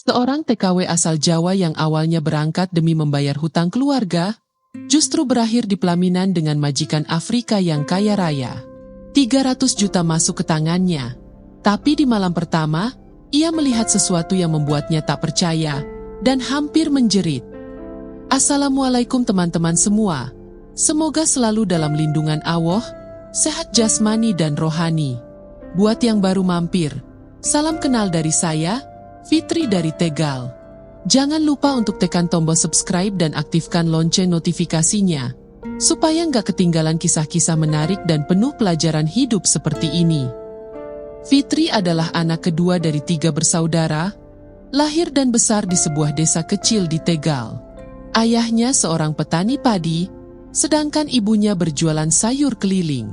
Seorang TKW asal Jawa yang awalnya berangkat demi membayar hutang keluarga, justru berakhir di pelaminan dengan majikan Afrika yang kaya raya. 300 juta masuk ke tangannya. Tapi di malam pertama, ia melihat sesuatu yang membuatnya tak percaya dan hampir menjerit. Assalamualaikum teman-teman semua. Semoga selalu dalam lindungan Allah, sehat jasmani dan rohani. Buat yang baru mampir, salam kenal dari saya, Fitri dari Tegal. Jangan lupa untuk tekan tombol subscribe dan aktifkan lonceng notifikasinya, supaya nggak ketinggalan kisah-kisah menarik dan penuh pelajaran hidup seperti ini. Fitri adalah anak kedua dari 3 bersaudara, lahir dan besar di sebuah desa kecil di Tegal. Ayahnya seorang petani padi, sedangkan ibunya berjualan sayur keliling.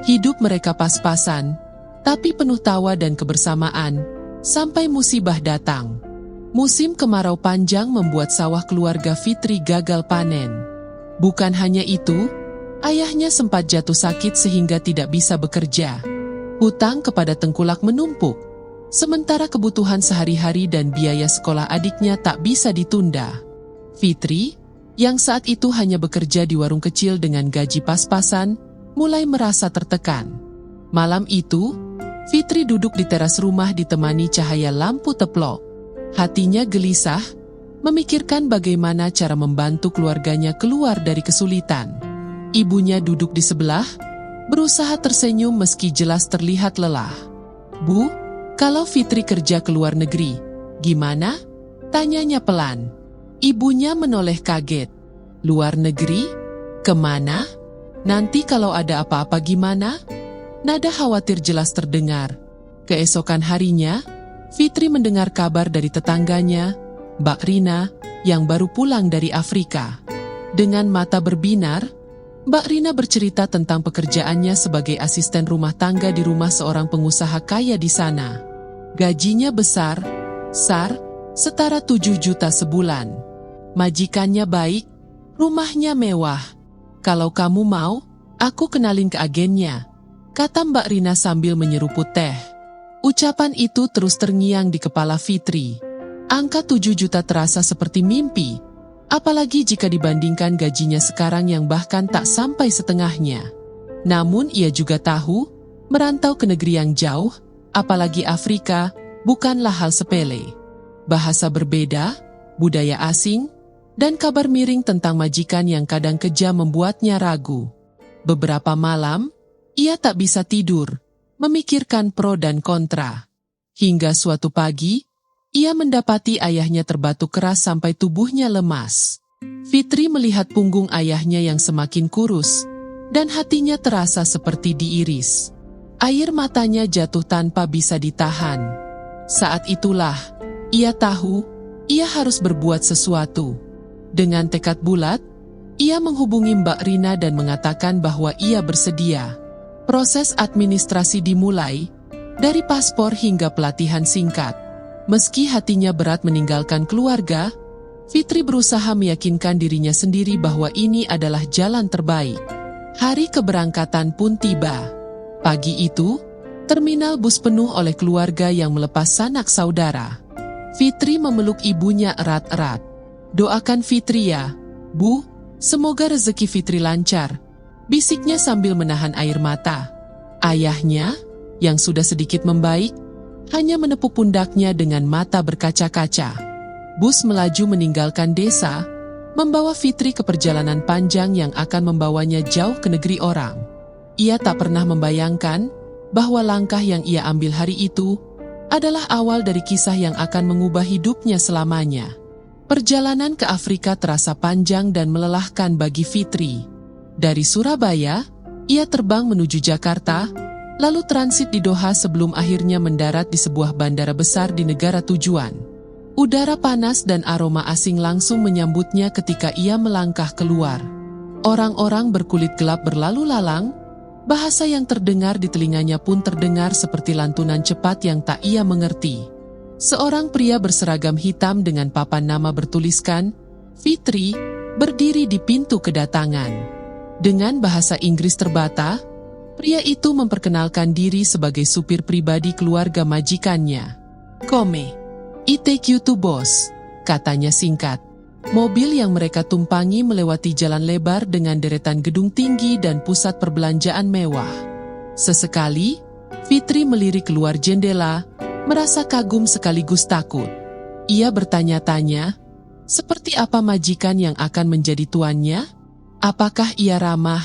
Hidup mereka pas-pasan, tapi penuh tawa dan kebersamaan, sampai musibah datang. Musim kemarau panjang membuat sawah keluarga Fitri gagal panen. Bukan hanya itu, ayahnya sempat jatuh sakit sehingga tidak bisa bekerja. Hutang kepada tengkulak menumpuk, sementara kebutuhan sehari-hari dan biaya sekolah adiknya tak bisa ditunda. Fitri, yang saat itu hanya bekerja di warung kecil dengan gaji pas-pasan, mulai merasa tertekan. Malam itu, Fitri duduk di teras rumah ditemani cahaya lampu teplok. Hatinya gelisah, memikirkan bagaimana cara membantu keluarganya keluar dari kesulitan. Ibunya duduk di sebelah, berusaha tersenyum meski jelas terlihat lelah. "Bu, kalau Fitri kerja ke luar negeri, gimana?" tanyanya pelan. Ibunya menoleh kaget. "Luar negeri? Kemana? Nanti kalau ada apa-apa gimana?" Nada khawatir jelas terdengar. Keesokan harinya, Fitri mendengar kabar dari tetangganya, Mbak Rina, yang baru pulang dari Afrika. Dengan mata berbinar, Mbak Rina bercerita tentang pekerjaannya sebagai asisten rumah tangga di rumah seorang pengusaha kaya di sana. Gajinya besar, setara 7 juta sebulan. Majikannya baik, rumahnya mewah. "Kalau kamu mau, aku kenalin ke agennya," kata Mbak Rina sambil menyeruput teh. Ucapan itu terus terngiang di kepala Fitri. Angka 7 juta terasa seperti mimpi, apalagi jika dibandingkan gajinya sekarang yang bahkan tak sampai setengahnya. Namun ia juga tahu, merantau ke negeri yang jauh, apalagi Afrika, bukanlah hal sepele. Bahasa berbeda, budaya asing, dan kabar miring tentang majikan yang kadang kejam membuatnya ragu. Beberapa malam, ia tak bisa tidur, memikirkan pro dan kontra. Hingga suatu pagi, ia mendapati ayahnya terbatuk keras sampai tubuhnya lemas. Fitri melihat punggung ayahnya yang semakin kurus, dan hatinya terasa seperti diiris. Air matanya jatuh tanpa bisa ditahan. Saat itulah, ia tahu, ia harus berbuat sesuatu. Dengan tekad bulat, ia menghubungi Mbak Rina dan mengatakan bahwa ia bersedia. Proses administrasi dimulai, dari paspor hingga pelatihan singkat. Meski hatinya berat meninggalkan keluarga, Fitri berusaha meyakinkan dirinya sendiri bahwa ini adalah jalan terbaik. Hari keberangkatan pun tiba. Pagi itu, terminal bus penuh oleh keluarga yang melepas sanak saudara. Fitri memeluk ibunya erat-erat. "Doakan Fitri ya, Bu, semoga rezeki Fitri lancar," bisiknya sambil menahan air mata. Ayahnya, yang sudah sedikit membaik, hanya menepuk pundaknya dengan mata berkaca-kaca. Bus melaju meninggalkan desa, membawa Fitri ke perjalanan panjang yang akan membawanya jauh ke negeri orang. Ia tak pernah membayangkan bahwa langkah yang ia ambil hari itu adalah awal dari kisah yang akan mengubah hidupnya selamanya. Perjalanan ke Afrika terasa panjang dan melelahkan bagi Fitri. Dari Surabaya, ia terbang menuju Jakarta, lalu transit di Doha sebelum akhirnya mendarat di sebuah bandara besar di negara tujuan. Udara panas dan aroma asing langsung menyambutnya ketika ia melangkah keluar. Orang-orang berkulit gelap berlalu lalang, bahasa yang terdengar di telinganya pun terdengar seperti lantunan cepat yang tak ia mengerti. Seorang pria berseragam hitam dengan papan nama bertuliskan Fitri berdiri di pintu kedatangan. Dengan bahasa Inggris terbata, pria itu memperkenalkan diri sebagai supir pribadi keluarga majikannya. "Kome, "I take you to boss," katanya singkat. Mobil yang mereka tumpangi melewati jalan lebar dengan deretan gedung tinggi dan pusat perbelanjaan mewah. Sesekali, Fitri melirik keluar jendela, merasa kagum sekaligus takut. Ia bertanya-tanya, seperti apa majikan yang akan menjadi tuannya? Apakah ia ramah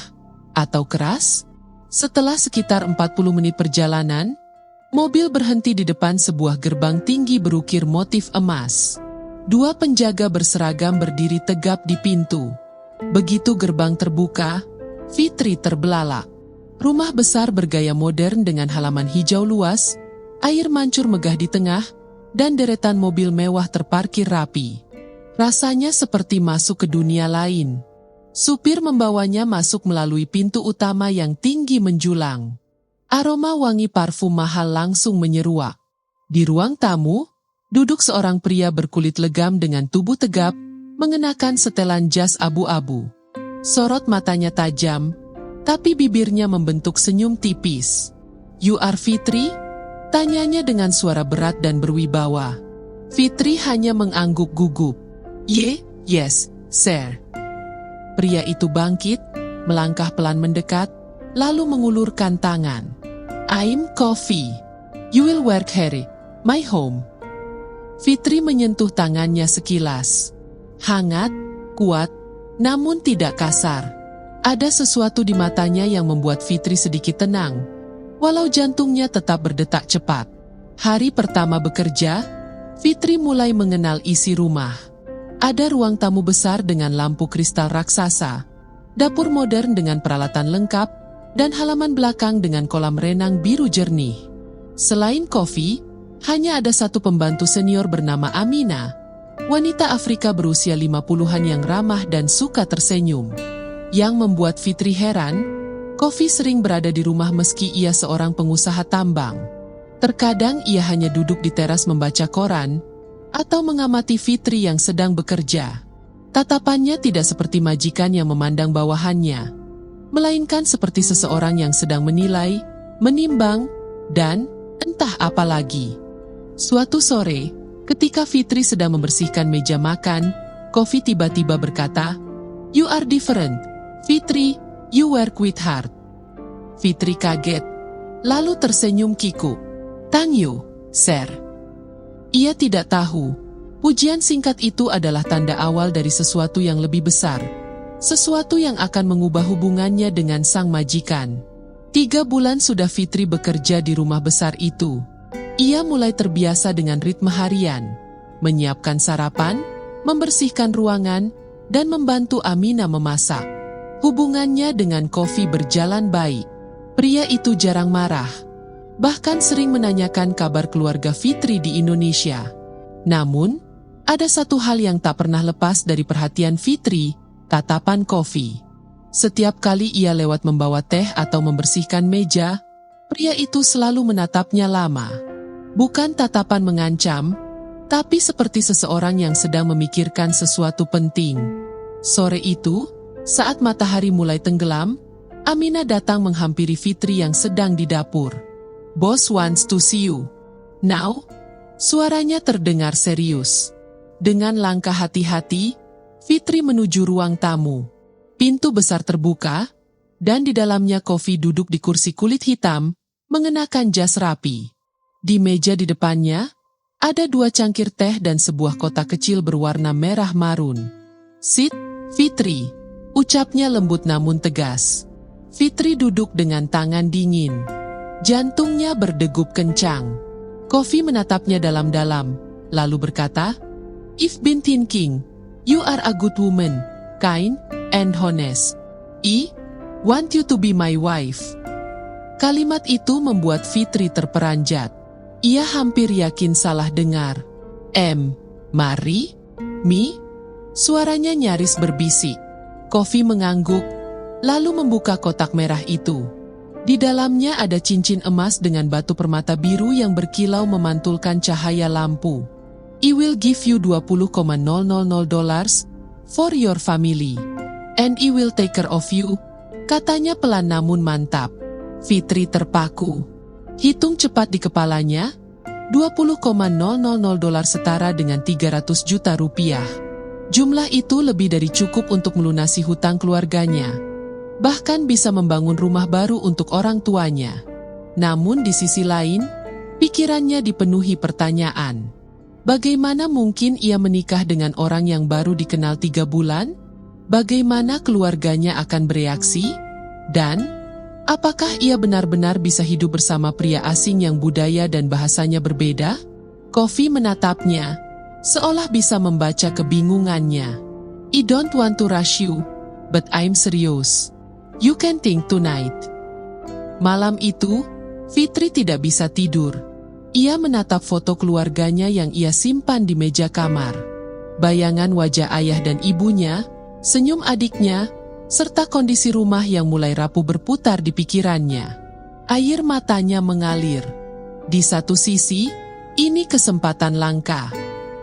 atau keras? Setelah sekitar 40 menit perjalanan, mobil berhenti di depan sebuah gerbang tinggi berukir motif emas. Dua penjaga berseragam berdiri tegap di pintu. Begitu gerbang terbuka, Fitri terbelalak. Rumah besar bergaya modern dengan halaman hijau luas, air mancur megah di tengah, dan deretan mobil mewah terparkir rapi. Rasanya seperti masuk ke dunia lain. Supir membawanya masuk melalui pintu utama yang tinggi menjulang. Aroma wangi parfum mahal langsung menyeruak. Di ruang tamu, duduk seorang pria berkulit legam dengan tubuh tegap, mengenakan setelan jas abu-abu. Sorot matanya tajam, tapi bibirnya membentuk senyum tipis. "You are Fitri?" tanyanya dengan suara berat dan berwibawa. Fitri hanya mengangguk gugup. Yes, sir." Pria itu bangkit, melangkah pelan mendekat, lalu mengulurkan tangan. "I'm Coffee. You will work here, my home." Fitri menyentuh tangannya sekilas. Hangat, kuat, namun tidak kasar. Ada sesuatu di matanya yang membuat Fitri sedikit tenang, walau jantungnya tetap berdetak cepat. Hari pertama bekerja, Fitri mulai mengenal isi rumah. Ada ruang tamu besar dengan lampu kristal raksasa, dapur modern dengan peralatan lengkap, dan halaman belakang dengan kolam renang biru jernih. Selain Coffee, hanya ada satu pembantu senior bernama Amina, wanita Afrika berusia 50-an yang ramah dan suka tersenyum. Yang membuat Fitri heran, Coffee sering berada di rumah meski ia seorang pengusaha tambang. Terkadang ia hanya duduk di teras membaca koran, atau mengamati Fitri yang sedang bekerja. Tatapannya tidak seperti majikan yang memandang bawahannya, melainkan seperti seseorang yang sedang menilai, menimbang, dan entah apa lagi. Suatu sore, ketika Fitri sedang membersihkan meja makan, Coffee tiba-tiba berkata, "You are different, Fitri, you work with heart." Fitri kaget, lalu tersenyum kikuk. "Thank you, sir." Ia tidak tahu, pujian singkat itu adalah tanda awal dari sesuatu yang lebih besar, sesuatu yang akan mengubah hubungannya dengan sang majikan. 3 bulan sudah Fitri bekerja di rumah besar itu. Ia mulai terbiasa dengan ritme harian, menyiapkan sarapan, membersihkan ruangan, dan membantu Amina memasak. Hubungannya dengan Coffee berjalan baik. Pria itu jarang marah, bahkan sering menanyakan kabar keluarga Fitri di Indonesia. Namun, ada satu hal yang tak pernah lepas dari perhatian Fitri, tatapan Coffee. Setiap kali ia lewat membawa teh atau membersihkan meja, pria itu selalu menatapnya lama. Bukan tatapan mengancam, tapi seperti seseorang yang sedang memikirkan sesuatu penting. Sore itu, saat matahari mulai tenggelam, Amina datang menghampiri Fitri yang sedang di dapur. "Boss wants to see you now." Suaranya terdengar serius. Dengan langkah hati-hati, Fitri menuju ruang tamu. Pintu besar terbuka, dan di dalamnya Coffee duduk di kursi kulit hitam, mengenakan jas rapi. Di meja di depannya, ada 2 cangkir teh dan sebuah kotak kecil berwarna merah marun. "Sit, Fitri," ucapnya lembut namun tegas. Fitri duduk dengan tangan dingin. Jantungnya berdegup kencang. Coffee menatapnya dalam-dalam, lalu berkata, "I've been thinking, you are a good woman, kind, and honest. I want you to be my wife." Kalimat itu membuat Fitri terperanjat. Ia hampir yakin salah dengar. Mari? Mi?" Suaranya nyaris berbisik. Coffee mengangguk, lalu membuka kotak merah itu. Di dalamnya ada cincin emas dengan batu permata biru yang berkilau memantulkan cahaya lampu. "I will give you $20,000 for your family. And I will take care of you," katanya pelan namun mantap. Fitri terpaku. Hitung cepat di kepalanya, $20,000 setara dengan 300 juta rupiah. Jumlah itu lebih dari cukup untuk melunasi hutang keluarganya. Bahkan bisa membangun rumah baru untuk orang tuanya. Namun di sisi lain, pikirannya dipenuhi pertanyaan. Bagaimana mungkin ia menikah dengan orang yang baru dikenal 3 bulan? Bagaimana keluarganya akan bereaksi? Dan apakah ia benar-benar bisa hidup bersama pria asing yang budaya dan bahasanya berbeda? Coffee menatapnya, seolah bisa membaca kebingungannya. I don't want to rush you, but I'm serious. You can think tonight. Malam itu, Fitri tidak bisa tidur. Ia menatap foto keluarganya yang ia simpan di meja kamar. Bayangan wajah ayah dan ibunya, senyum adiknya, serta kondisi rumah yang mulai rapuh berputar di pikirannya. Air matanya mengalir. Di satu sisi, ini kesempatan langka.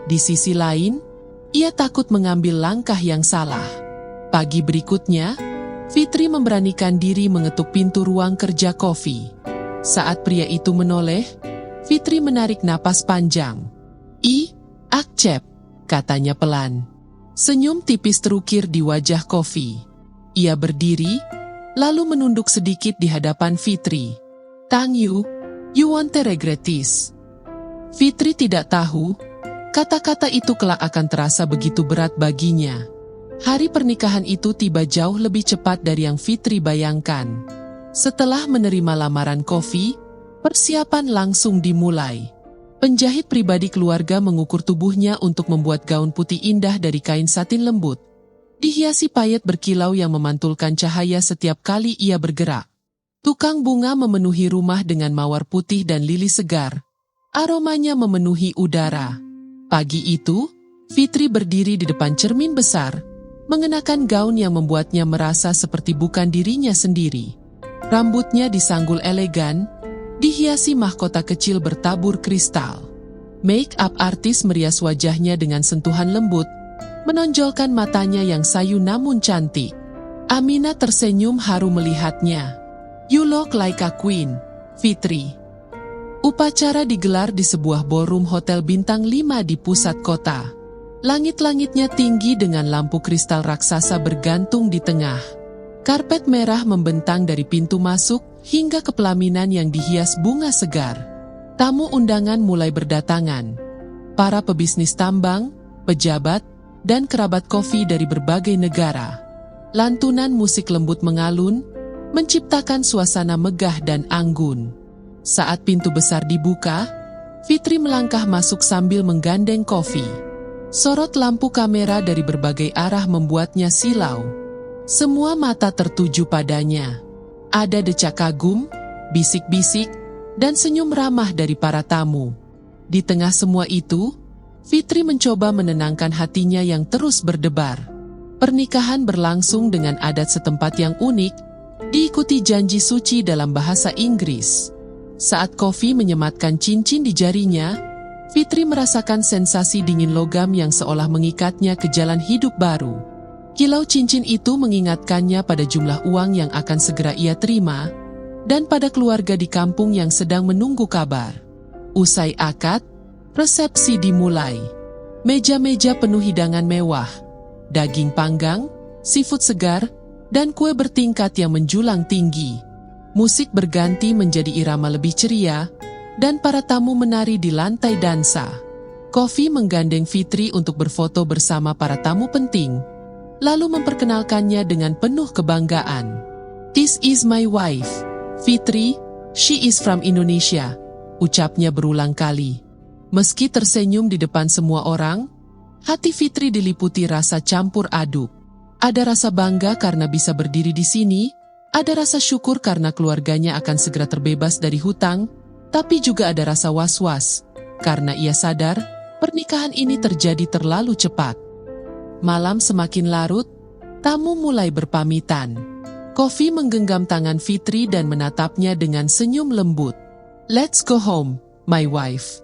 Di sisi lain, ia takut mengambil langkah yang salah. Pagi berikutnya, Fitri memberanikan diri mengetuk pintu ruang kerja Coffee. Saat pria itu menoleh, Fitri menarik napas panjang. Akcep, katanya pelan. Senyum tipis terukir di wajah Coffee. Ia berdiri, lalu menunduk sedikit di hadapan Fitri. Tang you won't regret this. Fitri tidak tahu, kata-kata itu kelak akan terasa begitu berat baginya. Hari pernikahan itu tiba jauh lebih cepat dari yang Fitri bayangkan. Setelah menerima lamaran Coffee, persiapan langsung dimulai. Penjahit pribadi keluarga mengukur tubuhnya untuk membuat gaun putih indah dari kain satin lembut. Dihiasi payet berkilau yang memantulkan cahaya setiap kali ia bergerak. Tukang bunga memenuhi rumah dengan mawar putih dan lili segar. Aromanya memenuhi udara. Pagi itu, Fitri berdiri di depan cermin besar, mengenakan gaun yang membuatnya merasa seperti bukan dirinya sendiri. Rambutnya disanggul elegan, dihiasi mahkota kecil bertabur kristal. Make-up artis merias wajahnya dengan sentuhan lembut, menonjolkan matanya yang sayu namun cantik. Amina tersenyum haru melihatnya. You look like a queen, Fitri. Upacara digelar di sebuah ballroom hotel bintang 5 di pusat kota. Langit-langitnya tinggi dengan lampu kristal raksasa bergantung di tengah. Karpet merah membentang dari pintu masuk hingga ke pelaminan yang dihias bunga segar. Tamu undangan mulai berdatangan. Para pebisnis tambang, pejabat, dan kerabat Coffee dari berbagai negara. Lantunan musik lembut mengalun, menciptakan suasana megah dan anggun. Saat pintu besar dibuka, Fitri melangkah masuk sambil menggandeng Coffee. Sorot lampu kamera dari berbagai arah membuatnya silau. Semua mata tertuju padanya. Ada decak kagum, bisik-bisik, dan senyum ramah dari para tamu. Di tengah semua itu, Fitri mencoba menenangkan hatinya yang terus berdebar. Pernikahan berlangsung dengan adat setempat yang unik, diikuti janji suci dalam bahasa Inggris. Saat Coffee menyematkan cincin di jarinya, Fitri merasakan sensasi dingin logam yang seolah mengikatnya ke jalan hidup baru. Kilau cincin itu mengingatkannya pada jumlah uang yang akan segera ia terima, dan pada keluarga di kampung yang sedang menunggu kabar. Usai akad, resepsi dimulai. Meja-meja penuh hidangan mewah, daging panggang, seafood segar, dan kue bertingkat yang menjulang tinggi. Musik berganti menjadi irama lebih ceria, dan para tamu menari di lantai dansa. Coffee menggandeng Fitri untuk berfoto bersama para tamu penting, lalu memperkenalkannya dengan penuh kebanggaan. This is my wife, Fitri, she is from Indonesia, ucapnya berulang kali. Meski tersenyum di depan semua orang, hati Fitri diliputi rasa campur aduk. Ada rasa bangga karena bisa berdiri di sini, ada rasa syukur karena keluarganya akan segera terbebas dari hutang, tapi juga ada rasa was-was, karena ia sadar pernikahan ini terjadi terlalu cepat. Malam semakin larut, tamu mulai berpamitan. Coffee menggenggam tangan Fitri dan menatapnya dengan senyum lembut. Let's go home, my wife.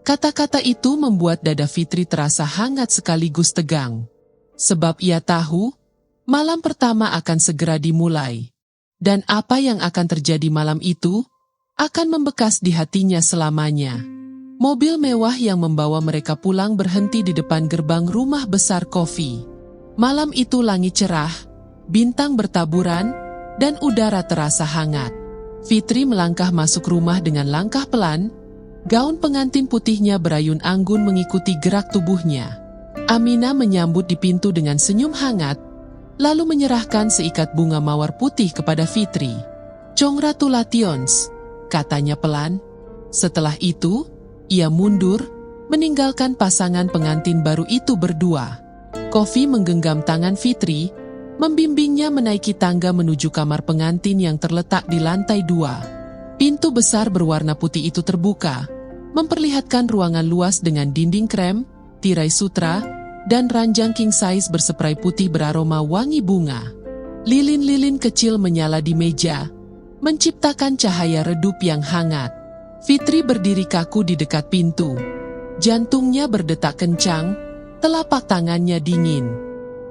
Kata-kata itu membuat dada Fitri terasa hangat sekaligus tegang. Sebab ia tahu, malam pertama akan segera dimulai. Dan apa yang akan terjadi malam itu, akan membekas di hatinya selamanya. Mobil mewah yang membawa mereka pulang berhenti di depan gerbang rumah besar Kofi. Malam itu langit cerah, bintang bertaburan, dan udara terasa hangat. Fitri melangkah masuk rumah dengan langkah pelan, gaun pengantin putihnya berayun anggun mengikuti gerak tubuhnya. Amina menyambut di pintu dengan senyum hangat, lalu menyerahkan seikat bunga mawar putih kepada Fitri. "Congratulations," katanya pelan. Setelah itu, ia mundur, meninggalkan pasangan pengantin baru itu berdua. Kofi menggenggam tangan Fitri, membimbingnya menaiki tangga menuju kamar pengantin yang terletak di lantai 2. Pintu besar berwarna putih itu terbuka, memperlihatkan ruangan luas dengan dinding krem, tirai sutra, dan ranjang king size berseprai putih beraroma wangi bunga. Lilin-lilin kecil menyala di meja, menciptakan cahaya redup yang hangat. Fitri berdiri kaku di dekat pintu. Jantungnya berdetak kencang, telapak tangannya dingin.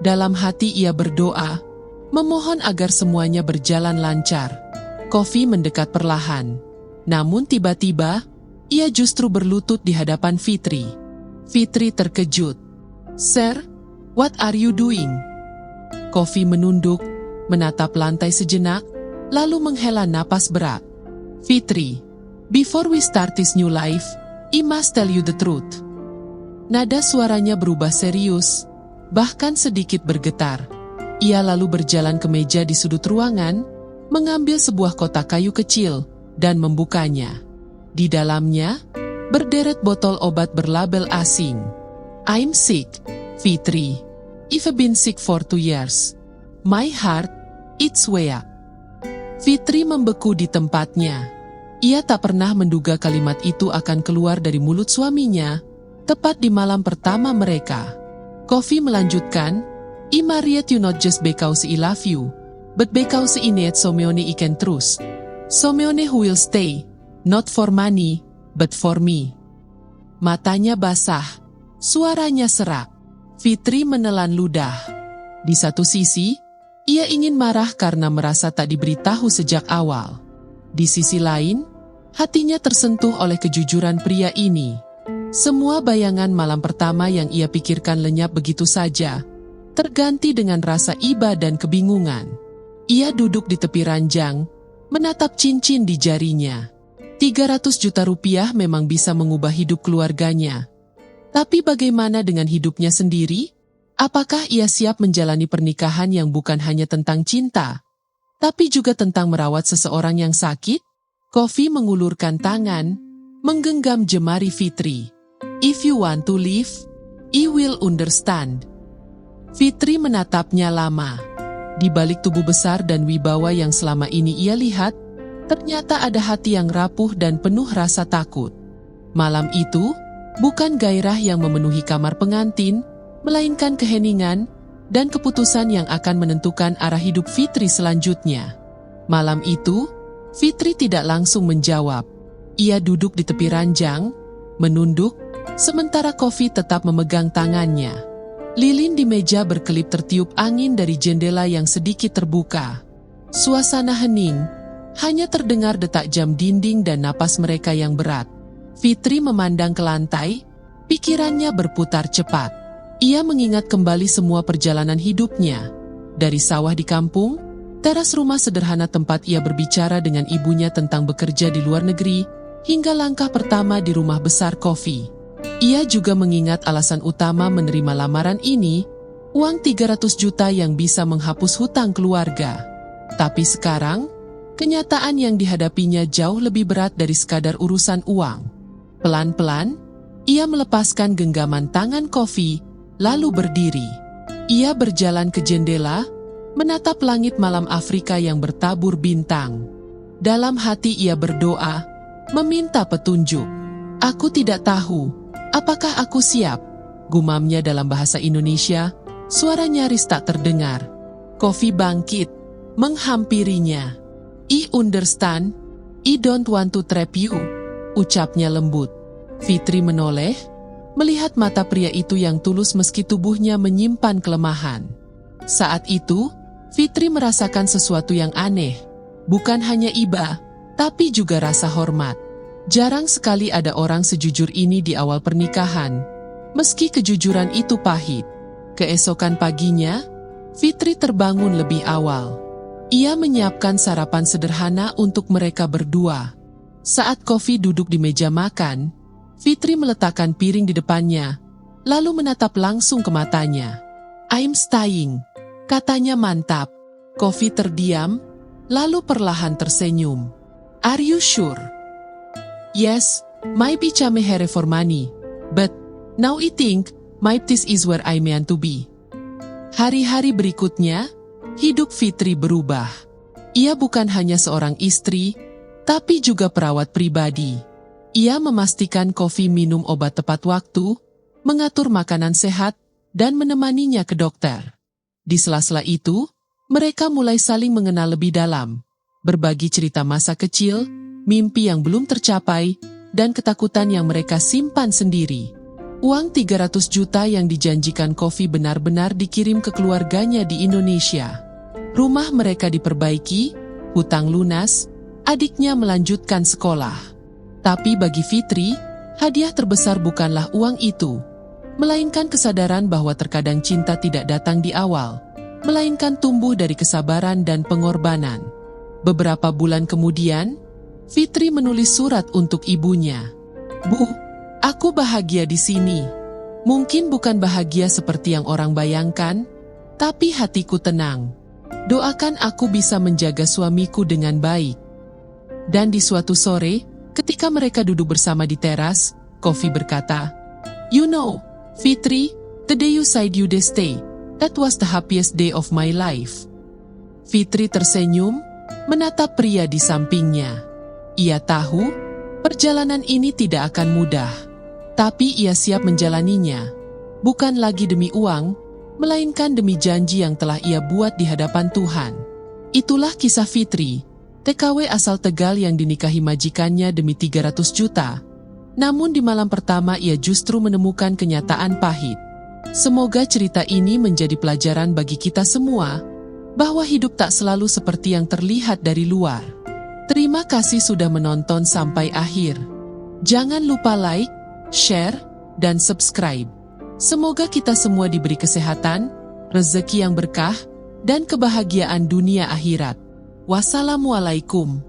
Dalam hati ia berdoa, memohon agar semuanya berjalan lancar. Kofi mendekat perlahan. Namun tiba-tiba, ia justru berlutut di hadapan Fitri. Fitri terkejut. "Sir, what are you doing?" Kofi menunduk, menatap lantai sejenak, lalu menghela napas berat. "Fitri, before we start this new life, I must tell you the truth." Nada suaranya berubah serius, bahkan sedikit bergetar. Ia lalu berjalan ke meja di sudut ruangan, mengambil sebuah kotak kayu kecil, dan membukanya. Di dalamnya, berderet botol obat berlabel asing. "I'm sick, Fitri. I've been sick for 2 years. My heart, it's weak." Fitri membeku di tempatnya. Ia tak pernah menduga kalimat itu akan keluar dari mulut suaminya, tepat di malam pertama mereka. Kofi melanjutkan, "I married you not just because I love you, but because I need someone I can trust. Someone who will stay, not for money, but for me." Matanya basah, suaranya serak. Fitri menelan ludah. Di satu sisi, ia ingin marah karena merasa tak diberitahu sejak awal. Di sisi lain, hatinya tersentuh oleh kejujuran pria ini. Semua bayangan malam pertama yang ia pikirkan lenyap begitu saja, terganti dengan rasa iba dan kebingungan. Ia duduk di tepi ranjang, menatap cincin di jarinya. 300 juta rupiah memang bisa mengubah hidup keluarganya. Tapi bagaimana dengan hidupnya sendiri? Apakah ia siap menjalani pernikahan yang bukan hanya tentang cinta, tapi juga tentang merawat seseorang yang sakit? Kofi mengulurkan tangan, menggenggam jemari Fitri. "If you want to live, I will understand." Fitri menatapnya lama. Di balik tubuh besar dan wibawa yang selama ini ia lihat, ternyata ada hati yang rapuh dan penuh rasa takut. Malam itu, bukan gairah yang memenuhi kamar pengantin, melainkan keheningan dan keputusan yang akan menentukan arah hidup Fitri selanjutnya. Malam itu, Fitri tidak langsung menjawab. Ia duduk di tepi ranjang, menunduk, sementara Kofi tetap memegang tangannya. Lilin di meja berkelip tertiup angin dari jendela yang sedikit terbuka. Suasana hening, hanya terdengar detak jam dinding dan napas mereka yang berat. Fitri memandang ke lantai, pikirannya berputar cepat. Ia mengingat kembali semua perjalanan hidupnya. Dari sawah di kampung, teras rumah sederhana tempat ia berbicara dengan ibunya tentang bekerja di luar negeri, hingga langkah pertama di rumah besar Kofi. Ia juga mengingat alasan utama menerima lamaran ini, uang 300 juta yang bisa menghapus hutang keluarga. Tapi sekarang, kenyataan yang dihadapinya jauh lebih berat dari sekadar urusan uang. Pelan-pelan, ia melepaskan genggaman tangan Kofi, lalu berdiri. Ia berjalan ke jendela, menatap langit malam Afrika yang bertabur bintang. Dalam hati ia berdoa, meminta petunjuk. "Aku tidak tahu, apakah aku siap?" gumamnya dalam bahasa Indonesia, suara nyaris tak terdengar. Kofi bangkit, menghampirinya. "I understand, I don't want to trap you," ucapnya lembut. Fitri menoleh, melihat mata pria itu yang tulus meski tubuhnya menyimpan kelemahan. Saat itu, Fitri merasakan sesuatu yang aneh, bukan hanya iba, tapi juga rasa hormat. Jarang sekali ada orang sejujur ini di awal pernikahan, meski kejujuran itu pahit. Keesokan paginya, Fitri terbangun lebih awal. Ia menyiapkan sarapan sederhana untuk mereka berdua. Saat Kofi duduk di meja makan, Fitri meletakkan piring di depannya, lalu menatap langsung ke matanya. "I'm staying," katanya mantap. Kofi terdiam, lalu perlahan tersenyum. "Are you sure?" "Yes, my pichame here for money, but now I think my this is where I meant to be." Hari-hari berikutnya, hidup Fitri berubah. Ia bukan hanya seorang istri, tapi juga perawat pribadi. Ia memastikan Kofi minum obat tepat waktu, mengatur makanan sehat, dan menemaninya ke dokter. Di sela-sela itu, mereka mulai saling mengenal lebih dalam, berbagi cerita masa kecil, mimpi yang belum tercapai, dan ketakutan yang mereka simpan sendiri. Uang 300 juta yang dijanjikan Kofi benar-benar dikirim ke keluarganya di Indonesia. Rumah mereka diperbaiki, hutang lunas, adiknya melanjutkan sekolah. Tapi bagi Fitri, hadiah terbesar bukanlah uang itu, melainkan kesadaran bahwa terkadang cinta tidak datang di awal, melainkan tumbuh dari kesabaran dan pengorbanan. Beberapa bulan kemudian, Fitri menulis surat untuk ibunya. "Bu, aku bahagia di sini. Mungkin bukan bahagia seperti yang orang bayangkan, tapi hatiku tenang. Doakan aku bisa menjaga suamiku dengan baik." Dan di suatu sore, ketika mereka duduk bersama di teras, Kofi berkata, "You know, Fitri, the day you said you'd stay, that was the happiest day of my life." Fitri tersenyum, menatap pria di sampingnya. Ia tahu, perjalanan ini tidak akan mudah. Tapi ia siap menjalaninya, bukan lagi demi uang, melainkan demi janji yang telah ia buat di hadapan Tuhan. Itulah kisah Fitri, TKW asal Tegal yang dinikahi majikannya demi 300 juta. Namun di malam pertama ia justru menemukan kenyataan pahit. Semoga cerita ini menjadi pelajaran bagi kita semua, bahwa hidup tak selalu seperti yang terlihat dari luar. Terima kasih sudah menonton sampai akhir. Jangan lupa like, share, dan subscribe. Semoga kita semua diberi kesehatan, rezeki yang berkah, dan kebahagiaan dunia akhirat. Wassalamualaikum.